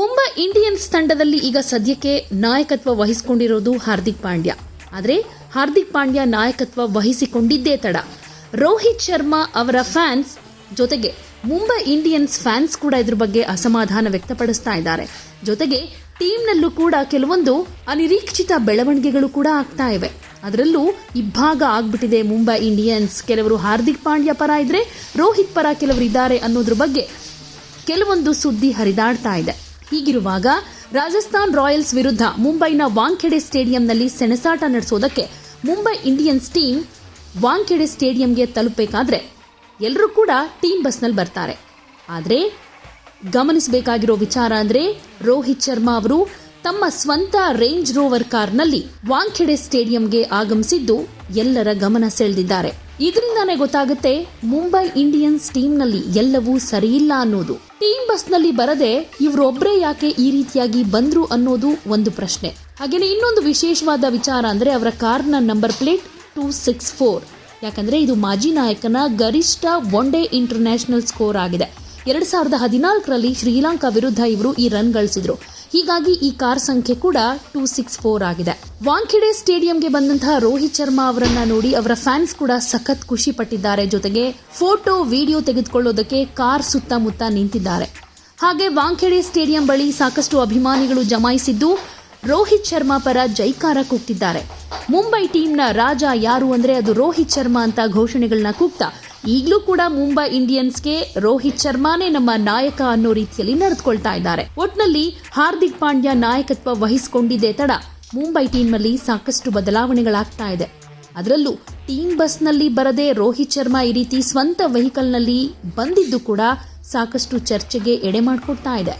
Mumbai Indians ತಂಡದಲ್ಲಿ ಈಗ ಸದ್ಯಕ್ಕೆ ನಾಯಕತ್ವ ವಹಿಸಿಕೊಂಡಿರೋದು ಹಾರ್ದಿಕ್ ಪಾಂಡ್ಯ. ಆದರೆ ಹಾರ್ದಿಕ್ ಪಾಂಡ್ಯ ನಾಯಕತ್ವ ವಹಿಸಿಕೊಂಡಿದ್ದೇ ತಡ. ರೋಹಿತ್ ಶರ್ಮಾ ಅವರ ಫ್ಯಾನ್ಸ್ ಜೊತೆಗೆ ಮುಂಬೈ ಇಂಡಿಯನ್ಸ್ ಫ್ಯಾನ್ಸ್ ಕೂಡ ಇದ್ರ ಬಗ್ಗೆ ಅಸಮಾಧಾನ ವ್ಯಕ್ತಪಡಿಸ್ತಾ ಇದ್ದಾರೆ. ಜೊತೆಗೆ ಟೀಮ್ನಲ್ಲೂ ಕೂಡ ಕೆಲವೊಂದು ಅನಿರೀಕ್ಷಿತ ಬೆಳವಣಿಗೆಗಳು ಕೂಡ ಆಗ್ತಾ ಇವೆ. ಅದರಲ್ಲೂ ಇಬ್ಬಾಗ ಆಗ್ಬಿಟ್ಟಿದೆ ಮುಂಬೈ ಇಂಡಿಯನ್ಸ್. ಕೆಲವರು ಹಾರ್ದಿಕ್ ಪಾಂಡ್ಯ ಪರ ಇದ್ರೆ ರೋಹಿತ್ ಪರ ಕೆಲವರು ಇದ್ದಾರೆ ಅನ್ನೋದ್ರ ಬಗ್ಗೆ ಕೆಲವೊಂದು ಸುದ್ದಿ ಹರಿದಾಡ್ತಾ ಇದೆ. ಹೀಗಿರುವಾಗ ರಾಜಸ್ಥಾನ್ ರಾಯಲ್ಸ್ ವಿರುದ್ಧ ಮುಂಬೈನ ವಾಂಖೆಡೆ ಸ್ಟೇಡಿಯಂನಲ್ಲಿ ಸೆಣಸಾಟ ನಡೆಸೋದಕ್ಕೆ ಮುಂಬೈ ಇಂಡಿಯನ್ಸ್ ಟೀಮ್ ವಾಂಖೆಡೆ ಸ್ಟೇಡಿಯಂಗೆ ತಲುಪಬೇಕಾದ್ರೆ ಎಲ್ಲರೂ ಕೂಡ ಟೀಮ್ ಬಸ್ನಲ್ಲಿ ಬರ್ತಾರೆ. ಆದರೆ ಗಮನಿಸಬೇಕಾಗಿರೋ ವಿಚಾರ ಅಂದರೆ ರೋಹಿತ್ ಶರ್ಮಾ ಅವರು ತಮ್ಮ ಸ್ವಂತ ರೇಂಜ್ ರೋವರ್ ಕಾರ್ನಲ್ಲಿ ವಾಂಖೆಡೆ ಸ್ಟೇಡಿಯಂಗೆ ಆಗಮಿಸಿದ್ದು ಎಲ್ಲರ ಗಮನ ಸೆಳೆದಿದ್ದಾರೆ. ಇದರಿಂದಾನೇ ಗೊತ್ತಾಗುತ್ತೆ ಮುಂಬೈ ಇಂಡಿಯನ್ಸ್ ಟೀಮ್ನಲ್ಲಿ ಎಲ್ಲವೂ ಸರಿಯಿಲ್ಲ ಅನ್ನೋದು. ಟೀಮ್ ಬಸ್ನಲ್ಲಿ ಬರದೆ ಇವರೊಬ್ಬರೇ ಯಾಕೆ ಈ ರೀತಿಯಾಗಿ ಬಂದ್ರು ಅನ್ನೋದು ಒಂದು ಪ್ರಶ್ನೆ. ಹಾಗೇನೆ ಇನ್ನೊಂದು ವಿಶೇಷವಾದ ವಿಚಾರ ಅಂದರೆ ಅವರ ಕಾರ್ನ ನಂಬರ್ ಪ್ಲೇಟ್ 264. ಯಾಕಂದ್ರೆ ಇದು ಮಾಜಿ ನಾಯಕನ ಗರಿಷ್ಠ ಒನ್ ಡೇ ಇಂಟರ್ನ್ಯಾಷನಲ್ ಸ್ಕೋರ್ ಆಗಿದೆ. 2014ರಲ್ಲಿ ಶ್ರೀಲಂಕಾ ವಿರುದ್ಧ ಇವರು ಈ ರನ್ ಗಳಿಸಿದ್ರು. ಹೀಗಾಗಿ ಈ ಕಾರ್ ಸಂಖ್ಯೆ ಕೂಡ 264 ಆಗಿದೆ. ವಾಂಖೆಡೆ ಸ್ಟೇಡಿಯಂಗೆ ಬಂದಂತಹ ರೋಹಿತ್ ಶರ್ಮಾ ಅವರನ್ನ ನೋಡಿ ಅವರ ಫ್ಯಾನ್ಸ್ ಕೂಡ ಸಖತ್ ಖುಷಿ ಪಟ್ಟಿದ್ದಾರೆ. ಜೊತೆಗೆ ಫೋಟೋ ವಿಡಿಯೋ ತೆಗೆದುಕೊಳ್ಳೋದಕ್ಕೆ ಕಾರ್ ಸುತ್ತಮುತ್ತ ನಿಂತಿದ್ದಾರೆ. ಹಾಗೆ ವಾಂಖೆಡೆ ಸ್ಟೇಡಿಯಂ ಬಳಿ ಸಾಕಷ್ಟು ಅಭಿಮಾನಿಗಳು ಜಮಾಯಿಸಿದ್ದು ರೋಹಿತ್ ಶರ್ಮಾ ಪರ ಜೈಕಾರ ಕೂಗ್ತಿದ್ದಾರೆ. ಮುಂಬೈ ಟೀಮ್ನ ರಾಜ ಯಾರು ಅಂದ್ರೆ ಅದು ರೋಹಿತ್ ಶರ್ಮಾ ಅಂತ ಘೋಷಣೆಗಳನ್ನ ಕೂಗ್ತಾ ಈಗಲೂ ಕೂಡ ಮುಂಬೈ ಇಂಡಿಯನ್ಸ್ಗೆ ರೋಹಿತ್ ಶರ್ಮಾನೇ ನಮ್ಮ ನಾಯಕ ಅನ್ನೋ ರೀತಿಯಲ್ಲಿ ನಡೆದುಕೊಳ್ತಾ ಇದ್ದಾರೆ. ಒಟ್ನಲ್ಲಿ ಹಾರ್ದಿಕ್ ಪಾಂಡ್ಯ ನಾಯಕತ್ವ ವಹಿಸಿಕೊಂಡಿದ್ದೇ ತಡ ಮುಂಬೈ ಟೀಮ್ನಲ್ಲಿ ಸಾಕಷ್ಟು ಬದಲಾವಣೆಗಳಾಗ್ತಾ ಇದೆ. ಅದರಲ್ಲೂ ಟೀಮ್ ಬಸ್ನಲ್ಲಿ ಬರದೆ ರೋಹಿತ್ ಶರ್ಮಾ ಈ ರೀತಿ ಸ್ವಂತ ವೆಹಿಕಲ್ನಲ್ಲಿ ಬಂದಿದ್ದು ಕೂಡ ಸಾಕಷ್ಟು ಚರ್ಚೆಗೆ ಎಡೆ ಮಾಡಿಕೊಡ್ತಾ ಇದೆ.